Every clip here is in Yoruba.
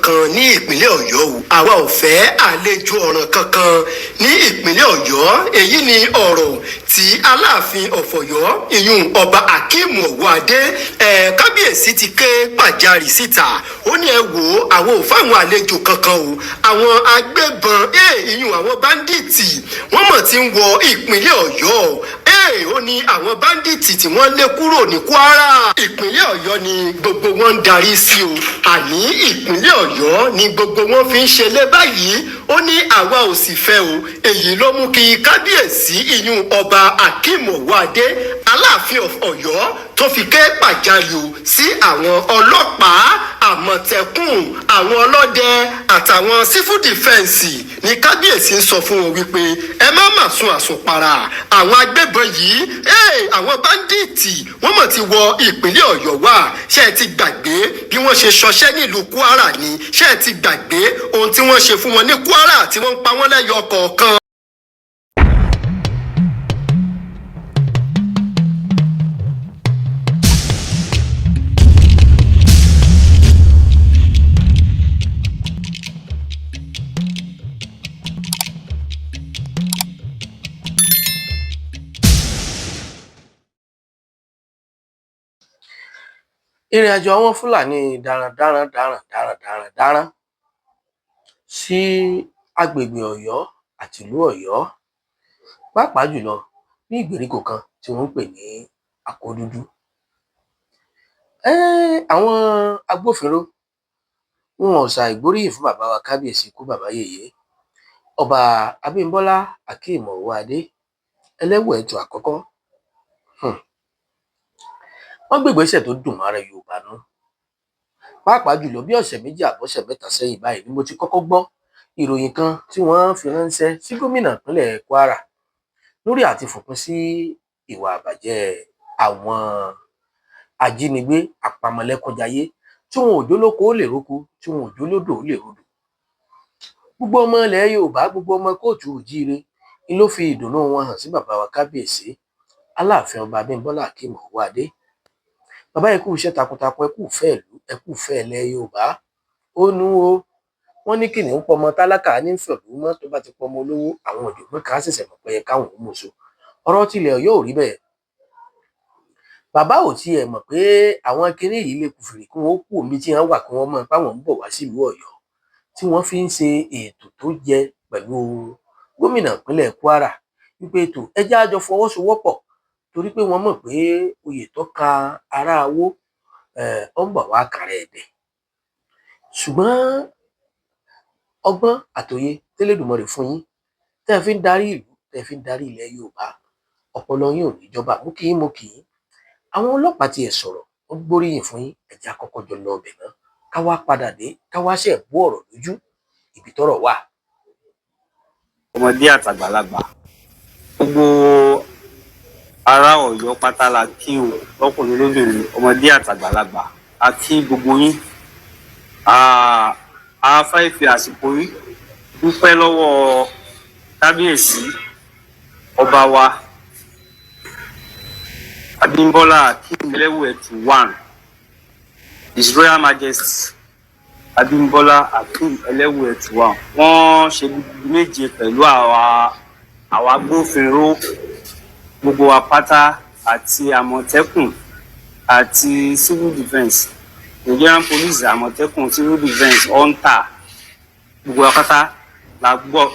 kankan ní ìpínlẹ̀ Ọ̀yọ́ o àwa ò fẹ́ àlejò ọ̀ràn kankan ní ìpínlẹ̀ Ọ̀yọ́ èyí ni ọ̀rọ̀ tí Aláàfin of Ọ̀yọ́ ìyún ọba Akeem Owoade kábíyèsí ti ké pàjáwìrì síta ó ní ẹ wò àwọn ò fáwọn àlejò kankan o àwọn agbébọn ìyún àwọn báńdíìtì wọ́n mọ̀ tí ń wọ ìpínlẹ̀ Ọ̀yọ́ ó ní àwọn báńdíìtì tí wọ́n lé kúrò ní Kwara ìpínlẹ̀ Ọ̀yọ́ ni gbogbo wọn ń darí sí o àní ìpínlẹ̀ Ọ̀yọ́ ni gbogbo wọn fi ń ṣe lé báyìí ó ní àwa ò sì fẹ́ o èyí ló mú kí kábíyèsí ìyún ọba Akeem Owoade Aláàfin of Ọ̀yọ́ tó fi ké pàjáwìrì o sí àwọn ọlọ́pàá àmọ̀tẹ́kùn àwọn ọlọ́dẹ àtàwọn sífù dìfẹ́ǹsì ní kábíyèsí ń sọ fún wọn wípé ẹ má mà sun àsùnpara àwọn agbébọn yìí àwọn báńdíìtì wọ́n mọ̀ ti wọ ìpínlẹ̀ Ọ̀yọ́ wá ṣé ẹ ti gbàgbé bí wọ́n ṣe ṣọṣẹ́ nílùú Kwara ni ṣé ẹ ti gbàgbé ohun tí wọ́n ṣe fún wọn ní Kwara tí wọ́n ń pa wọ́n lẹ́yọ kọ̀ọ̀kan. ìrìn àjò àwọn Fúlàní darandaran sí agbègbè Ọ̀yọ́ àti ìlú Ọ̀yọ́ pàápàá jùlọ ní ìgbèríko kan tí wọ́n ń pè ní Akódúdú. Àwọn agbófinró wọn ò ṣàìgbóríyìn fún bàbá wa kábíyèsí kú bàbá yèyé ọba Abimbola Akeem Owoade ẹlẹ́wẹ̀ẹ́tù àkọ́kọ́. Wọ́n gbé ìgbésẹ̀ tó dùn mọ́ra Yorùbá nú pàápàá jùlọ bí ọ̀sẹ̀ méjì àbọ̀sẹ̀ mẹ́ta sẹ́yìn báyìí ni mo ti kọ́kọ́ gbọ́ ìròyìn kan tí wọ́n fi ránṣẹ́ sí gómìnà ìpínlẹ̀ Kwara lórí àti fòpin sí ìwà àbàjẹ́ àwọn ajínigbé àpamọ́lẹ́kúnjayé tí wọn ò jólóko ó lè róko tí wọn ò jólódò ó lè rodò. Gbogbo ọmọ ilẹ̀ Yorùbá gbogbo ọmọ kóòtù òjíire ni ló fi ìdùnnú wọn hàn sí bàbá wa kábíyèsí Aláàfin ọba Abimbola Akeem Owoade. Bàbá ẹ kú iṣẹ́ takuntakun ẹ kú fẹ́ ìlú ẹ kú fẹ́ ilẹ̀ Yorùbá ó nu o wọ́n ní kìnìún pọmọ tálákà ní fẹ̀lú mọ́ tó bá ti pọmọ olówó àwọn òjògbọ́n kan ṣẹ̀ṣẹ̀ mọ̀ pé ẹ káwọn ò mọ̀ṣọ́ ọ̀rọ̀ tilẹ̀ Ọ̀yọ́ ò rí bẹ́ẹ̀. Bàbá ò tiẹ̀ mọ̀ pé àwọn kinní yìí lè kùfìrì kí wọ́n kú omi tí wọ́n wà kí wọ́n mọ̀ páwọn ń bọ̀ wá sílùú Ọ̀yọ́ tí wọ́n fi ń ṣe ètò tó jẹ pẹ̀lú gómìnà ìpínlẹ̀ Kwara wípé ètò ẹjẹ́ àjọ fọwọ́sowọ́pọ̀ torí pé wọ́n mọ̀ pé oyè tó ka ará Awó ó ń bọ̀ wá kàrẹ́ ẹ̀dẹ̀. Ṣùgbọ́n ọgbọ́n àtòye tẹ́lẹ̀dùmarè fún yín tẹ́ ẹ fi ń darí ìlú tẹ́ ẹ fi ń darí ilẹ̀ Yorùbá ọpọlọ yín ò ní jọba mú kí yín mú kí yín. Àwọn ọlọ́pàá tiẹ̀ sọ̀rọ̀ wọ́n gbóríyìn fún yín ẹ̀jẹ̀ àkọ́kọ́ jọ lọ ọbẹ̀ náà ká wá padà dé ká wá ṣe bú ọ̀rọ̀ lójú ibi tọ́rọ̀ wà. Ọmọdé àtàgbàlagbà gbogbo ará Ọ̀yọ́ pátá la kí o lọ́kùnrin lóbìnrin ọmọdé àtàgbàlagbà a kí gbogbo yín. A fẹ́ fi àsìkò yìí dúpẹ́ lọ́wọ́ kábíyèsí ọba wa Abimbola Akeem ẹlẹ́wẹ̀ẹ́tù one His Royal Majesty Abimbola Akeem ẹlẹ́wẹ̀ẹ́tù one wọ́n ṣe méje pẹ̀lú àwa agbófinró gbogbo wa pátá àti àmọ̀tẹ́kùn àti civil defence Nigerian police àmọ̀tẹ́kùn civil defence hunter gbogbo wa pátá la gbọ́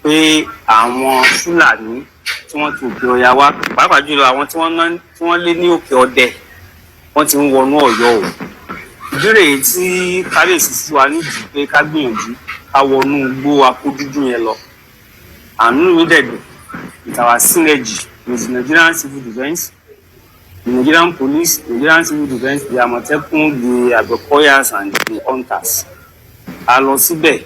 pé àwọn Fúlàní tí wọ́n ti òkè Ọya wá pàápàá jùlọ àwọn tí wọ́n lé ní òkè Ọdẹ wọ́n ti ń wọnú Ọ̀yọ́ o. Ìbéèrè tí kábíyèsí sí wa nídìí pé ká gbìyànjú ká wọnú igbó Akódúdú yẹn lọ. Àánú mi dẹ̀dẹ̀ with our synergy with the Nigerian civil defence, the Nigerian police, the Nigerian civil defence, the àmọ̀tẹ́kùn, the agrocoyers and the hunters. A lọ síbẹ̀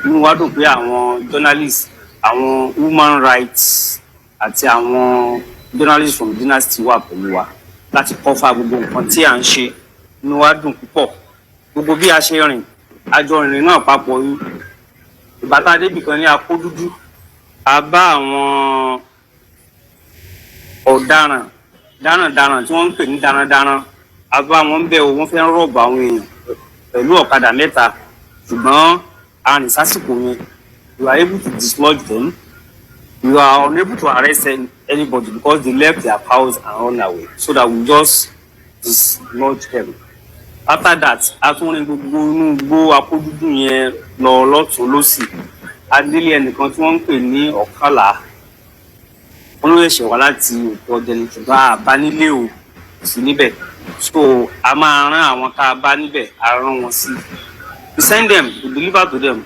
inú wa dùn pé àwọn journalists àwọn human rights àti àwọn journalists from dynasty wà pẹ̀lú wa láti kọ́fà gbogbo nǹkan tí à ń ṣe. Inú wa dùn púpọ̀ gbogbo bí a ṣe rìn àjọ ìrìn náà papọ̀ yìí. Ìbátá débì kan ní Akódúdú a bá àwọn ọ̀daràn darandaran tí wọ́n ń pè ní darandaran a bá wọn bẹ̀ o wọ́n fẹ́ rọ̀bù àwọn èèyàn pẹ̀lú ọ̀kadà mẹ́ta ṣùgbọ́n àrùn ìsásìkò yẹn we are able to dislodge them. We are unable to arrest anybody because they left their cows and run away so that we just dislodge them. After that a tún rin gbogbo inú igbó apódúdú yẹn lọ lọ́tún lọ́sì adélé ẹnìkan tí wọ́n ń pè ní ọ̀kàlà wọn ló ṣẹ̀ṣẹ̀ wá láti òkè ọdẹ ní ṣùgbọ́n àbá nílé o sí níbẹ̀ so a máa rán àwọn tá a bá níbẹ̀ a rán wọn sí we send them we deliver to them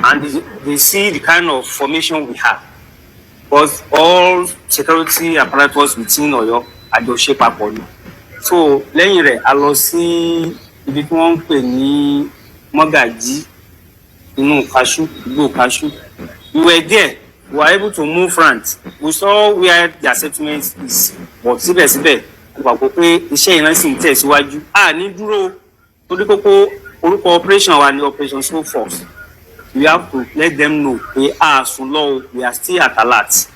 and they see the kind of formation we have because all security apparatus within Ọ̀yọ́ àjọṣe papọ̀ ni so lẹ́yìn rẹ̀ a lọ sí ibi tí wọ́n ń pè ní mọ́gàjí inú kaṣú igbó kaṣú we were there we were able to move front we saw where their settlement is but síbẹ̀síbẹ̀ gbàgbọ́ pé iṣẹ́ iná sì ń tẹ̀síwájú a ní dúró torí kókó orúkọ operation wa ní operation slow force we have to let them know pé a sùn lọ we are still at alert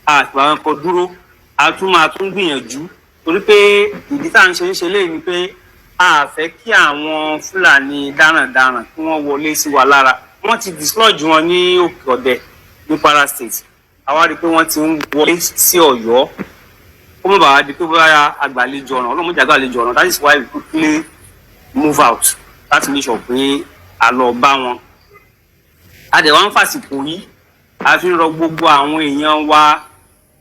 a ìpàwọn kan dúró a tún máa tún gbìyànjú torí pé ìdí tá à ń ṣe léyìí ni pé a fẹ́ kí àwọn Fúlàní darandaran kí wọ́n wọlé sí wa lára wọ́n ti dislodge wọn ní òkè ọ̀dẹ ní Kwara State àwa rí i pé wọ́n ti ń wọlé sí Ọ̀yọ́ ó mọ̀ bàbá di pé bóyá àgbàlejò ọ̀ràn ọlọ́mọdé àgbàlejò ọ̀ràn that is why we quickly move out láti make sure pé a lọ bá wọn. a dẹ̀ wá ń fàsìkò yìí a fi ń rọ gbogbo àwọn èèyàn wa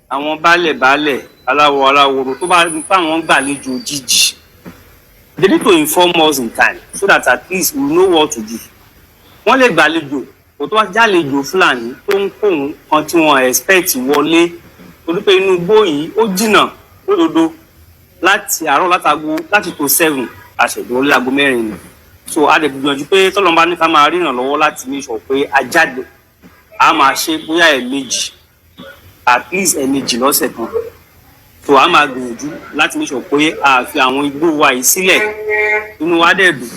àwọn baálẹ̀ aláwòrò tó bá ń pa àwọn gbàlejò òjijì they need to inform us in time so that at least we know what to do. wọ́n lè gbàlejò kò tó wá jálejò Fúlàní tó ń kóhun kan tí wọ́n expect wọlé torí pé inú igbó yìí ó jìnnà lódodo láti àárọ̀ láti tó 7 àṣẹ̀dùn orí aago 4 ni so a lè gbìyànjú pé tọ́lọ́mbá ní ká máa ríran lọ́wọ́ láti make sure pé a jáde a máa ṣe bóyá ẹ̀ẹ̀mejì at least ẹ̀ẹ̀mejì lọ́sẹ̀ kan so a máa gbìyànjú láti make sure pé a fi àwọn igbó wa yìí sílẹ̀ inú wa dẹ̀ dùn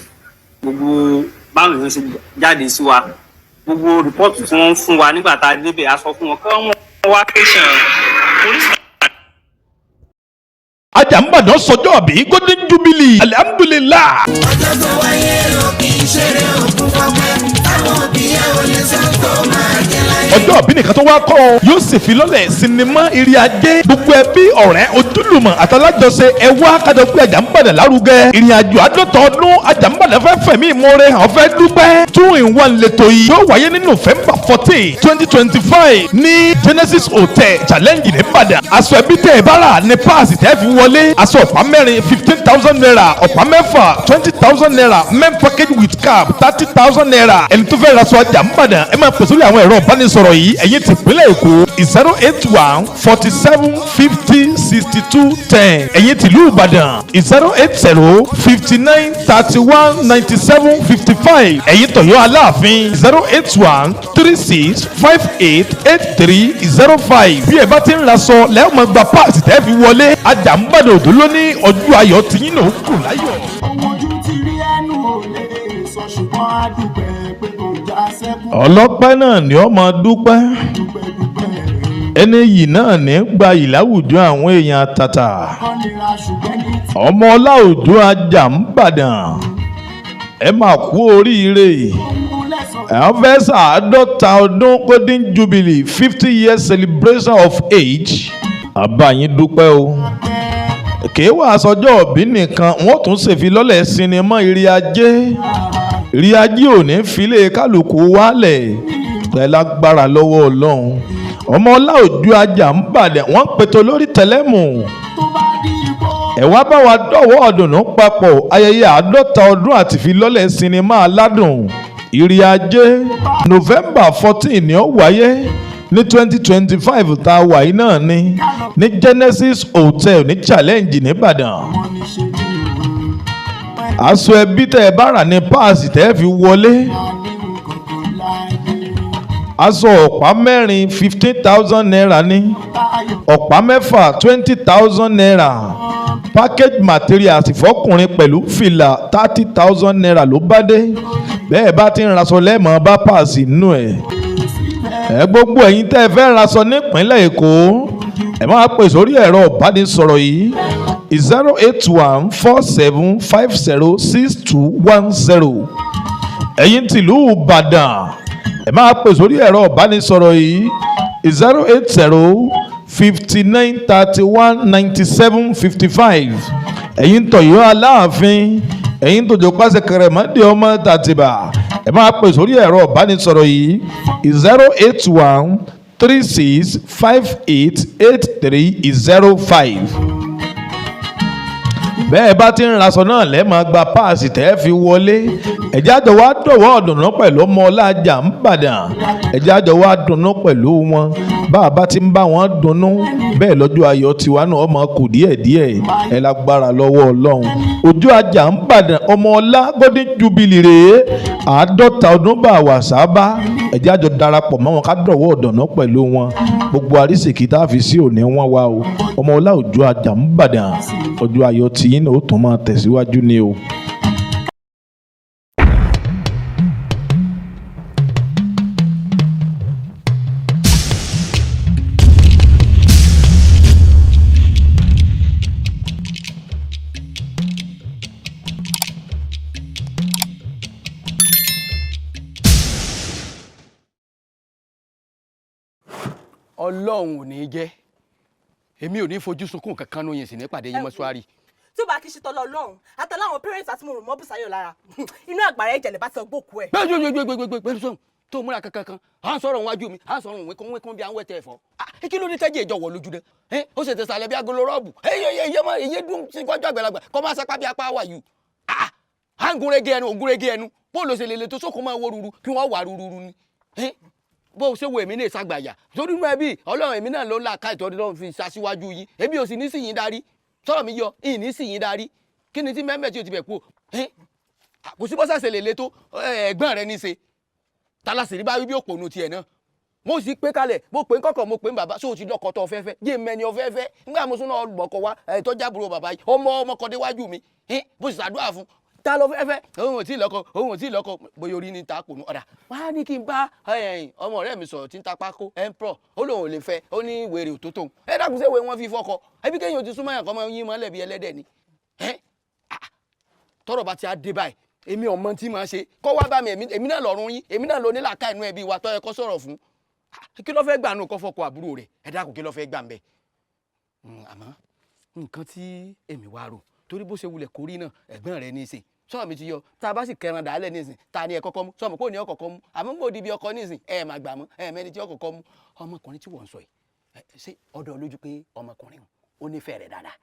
gbogbo báwọn èèyàn ṣe jáde sí wa gbogbo rìpọ́ọ̀tù tí wọ́n ń fún wa nígbà tá a débẹ̀ a sọ fún wọn kí wọ́n wá tẹ̀sán polisi. Ajàmbàdàn sọjọ́ bí golden jubilee alhamdulillah. ọjọ́ tó wáyé ló kì í ṣeré òkú fọ́pẹ́ táwọn òbí ẹ̀ ò lè sọ tó máa jẹ láyé. ọjọ́ òbí nìkan tó wá kọ́ ọ yóò sì fi lọ́lẹ̀ sinimá eré ajé gbogbo ẹbí ọ̀rẹ́ ojúlùmọ̀ àtàlájọṣe ẹ wá kájọ pé Ajàmbàdàn lárugẹ ìrìn àjò àádọ́ta ọdún Ajàmbàdàn fẹ́ fẹ̀mí ìmoore hàn fẹ́ dúpẹ́ 2-in-1 lẹ́tọ̀ yìí yóò wáyé ní November 14, 2025 ní Genesis Hotel Challenge nìbàdàn aṣọ ẹbí tẹ̀ ẹ bára ní Pase tẹ́ fi wọlé aṣọ ọ̀pá mẹ́rin 15,000 naira ọ̀pá mẹ́fà 20,000 naira men package with cap 30,000 naira ẹni tó fẹ́ ra aṣọ Ajàmbàdàn ẹ máa pè sórí àwọn ẹ̀rọ ìbánisọ̀rọ̀ yìí ẹ̀yin tìpínlẹ̀ Èkó 081 47 50 62 10 ẹ̀yin tìlú Ìbàdàn 080 59 31 97 55 ẹ̀yin tọ̀yọ́ Aláàfin 081 36 58 83 05 bí ẹ bá ti ń ra aṣọ lẹ́yìn máa gba páàsì tẹ́ fi wọlé Ajàmbàdàn òdò ló ní ọjọ́ ayọ̀ tiyín náà kù láyọ̀. ojú ti rí ẹnu ò lè sọ ṣùgbọ́n a dúpẹ́ pé kò já sẹ́kù. ọlọ́pẹ́ náà ni ó máa dúpẹ́ ẹni yìí náà ní gba ìláwùjọ àwọn èèyàn tàtà ọmọ ọláòjò Ajàmbàdàn ẹ máa kú oríire ẹ fẹ́ ṣàádọ́ta ọdún golden jubilee 50 years celebration of age àbáyín dúpẹ́ o kì í wá aṣọjọ́ òbí nìkan wọ́n tún ṣèfilọ́lẹ̀ sinimá eré ajé òní filé kálukú wálẹ̀ pẹ̀lú agbára lọ́wọ́ Ọlọ́run ọmọ ọláòjò Ajàmbàdàn wọ́n pètò lórí tẹlẹ́mù ẹ wá bá wa dọ̀wọ́ ọ̀dùnnú papọ̀ ayẹyẹ àádọ́ta ọdún àti filọ́lẹ̀ sinimá aládùn eré ajé November 14 ni ó wáyé ní 2025 tá a wà yìí náà ní Genesis Hotel ní Challenge nìbàdàn aṣọ ẹbí tẹ́ ẹ bá rà ní Pase tẹ́ fi wọlé aṣọ ọ̀pá mẹ́rin 15,000 naira ní ọ̀pá mẹ́fà 20,000 naira package materials fọkùnrin pẹ̀lú fìlà 30,000 naira ló bá dé bẹ́ẹ̀ bá ti ń raṣọ lẹ́mọ̀ bá Pase nínú ẹ̀ gbogbo ẹ̀yin tẹ́ ẹ fẹ́ raṣọ nípínlẹ̀ Èkó ẹ máa pè sórí ẹ̀rọ ìbánisọ̀rọ̀ yìí 08147506210. ẹ̀yin tìlú Ìbàdàn ẹ máa pè sórí ẹ̀rọ ìbánisọ̀rọ̀ yìí 08059319755. ẹ̀yin tọ̀yọ́ Aláàfin, ẹ̀yin tòjò pàṣẹ kẹrẹ̀mọ́dé ọmọ tàtìbà ẹ máa pè sórí ẹ̀rọ ìbánisọ̀rọ̀ yìí 08136588305. bẹ́ẹ̀ bá ti ń raṣọ náà lẹ́ẹ̀ máa gba páàsì tẹ́ fi wọlé. ẹ̀jẹ̀ àjọ wa dọ̀wọ́ ọ̀dùnnú pẹ̀lú ọmọ ọlájà ń bàdàn. ẹ̀jẹ̀ àjọ wa dùnnú pẹ̀lú wọn. bá a bá ti ń bá wọn dunnú bẹ́ẹ̀ lọ́jọ́ ayọ̀ tiwa náà ọmọ kù díẹ̀díẹ̀ ẹ lágbára lọ́wọ́ Ọlọ́run. ojú ajá ń bàdàn ọmọ ọlá golden jubilee rèé 50 ọdún bá wà sábà. ẹ̀jẹ̀ àjọ darapọ̀ mọ́ wọn ká dọ̀wọ́ ọ̀dùnnú pẹ̀lú wọn. gbogbo àrísìkí tá a fi sí òní wọn wá o. ọmọ ọlá ojú ajá ń bàdàn ọjọ́ ayọ̀ tiyín náà ó tún máa tẹ̀síwájú ni o. Ọlọ́run ò ní jẹ́ èmi ò ní fojú sunkún kankan lóyìn sí ní pàdé yín mọ́ṣúárì. tí ó bá kí ṣe tọ́lọ́ Ọlọ́run àtọ́lá àwọn parents àti mo rò mọ́ Bùsáyọ̀ lára inú àgbàrá ìjẹ̀lẹ̀ bá ti ọgbókù ẹ̀. gbẹ́gbẹ́gbẹ́gbẹ́gbẹ́ sọ́hún tó múra kankan à ń sọ̀rọ̀ wájú mi à ń sọ̀rọ̀ òun wíkún bí à ń wẹ̀ tẹ̀ ẹ̀fọ́. kí ló ní tẹ́jẹ̀ ìjọ wọ̀ lójú dẹ ó ṣètò sàlẹ̀ bí agolo rọ́ọ̀bù èyí dùn sí kọjú àgbàlagbà kọ́ máa sapá bí apá wà yù. à ń gúnrégé ẹnu ògúnrégé ẹnu bóòlù ṣe lè tó sókun máa wó ruru kí wọ́n wà ruru ni bó ṣe wo èmi ní ìsagbàyà torí inú ẹbí Ọlọ́run èmi náà ló ń la ká ìtọ́jú lọ́run fi ṣaṣíwájú yín èmi ò sì ní síyìn darí sọ̀rọ̀ mi yọ ìyìn ní síyìn darí kí ni tí mẹ́mẹ́ tí o ti bẹ̀ kú kò sí bọ́sà ṣe lè le tó ẹ̀gbọ́n rẹ ní í ṣe tálásìrí bá wí bí òpònú tiẹ̀ náà mo sì pé kalẹ̀ mo pè ń kọ́kọ́ mo pè ń bàbá sóò ti lọ́kọ̀ tó fẹ́fẹ́ yé mẹ́ni ọ̀fẹ́fẹ́ nígbà mo súná ọgbọ̀kọ̀ wa tọ́jábùrò bàbá yìí ọmọkọ̀dé wájú mi bó sì ṣàdúrà fún ta ló fẹ́fẹ́ òun ò tí ì lọ́kọ bóyá orí ní ta kò ní ọ̀dà wá ní kí n bá ọmọ ọ̀rẹ́ mi sọ̀rọ̀ tí ń ta pákó ẹ̀ńpọ̀ ó lóun ò lè fẹ́ ó ní wèrè òtótó ẹ dákun sí ìwé wọn fi fọkọ ẹbí kéèyàn ò ti súnmọ́ yàn kọ́ máa yín mọ́lẹ̀ bí ẹlẹ́dẹ̀ ni tọ́rọ̀ bá ti á dé báyìí èmi ọmọ tí màá ṣe kọ́ wá bá mi èmi náà lọ́rùn yín èmi náà lọ nílàkà inú ẹbí wa tọ́ ẹ kọ́ sọ̀rọ̀ fún kí ló fẹ́ gbà nù kọ́ fọkọ àbúrò rẹ̀ ẹ dákun kí ló fẹ́ gbà ń bẹ̀ àmọ́ nǹkan tí èmi wá rò torí bó ṣe wulẹ̀ kórí náà ẹ̀gbọ́n rẹ̀ ní í ṣe sọ́ọ̀ mi ti yọ tá a bá sì kẹran dàálẹ̀ nísìn ta ni ẹ kọ́kọ́ mú sọ́ọ̀mù kò ní ọ kọ́kọ́ mú àmọ́ mo di bí ọkọ nísìn ẹ máa gbà mọ́ ẹ mẹ́ni tí ọ kọ́kọ́ mú ọmọkùnrin tí wọ́n ń sọ yìí ṣé ọ̀dọ̀ lójú pé ọmọkùnrin ó nífẹ̀ẹ́ rẹ̀ dáadáa.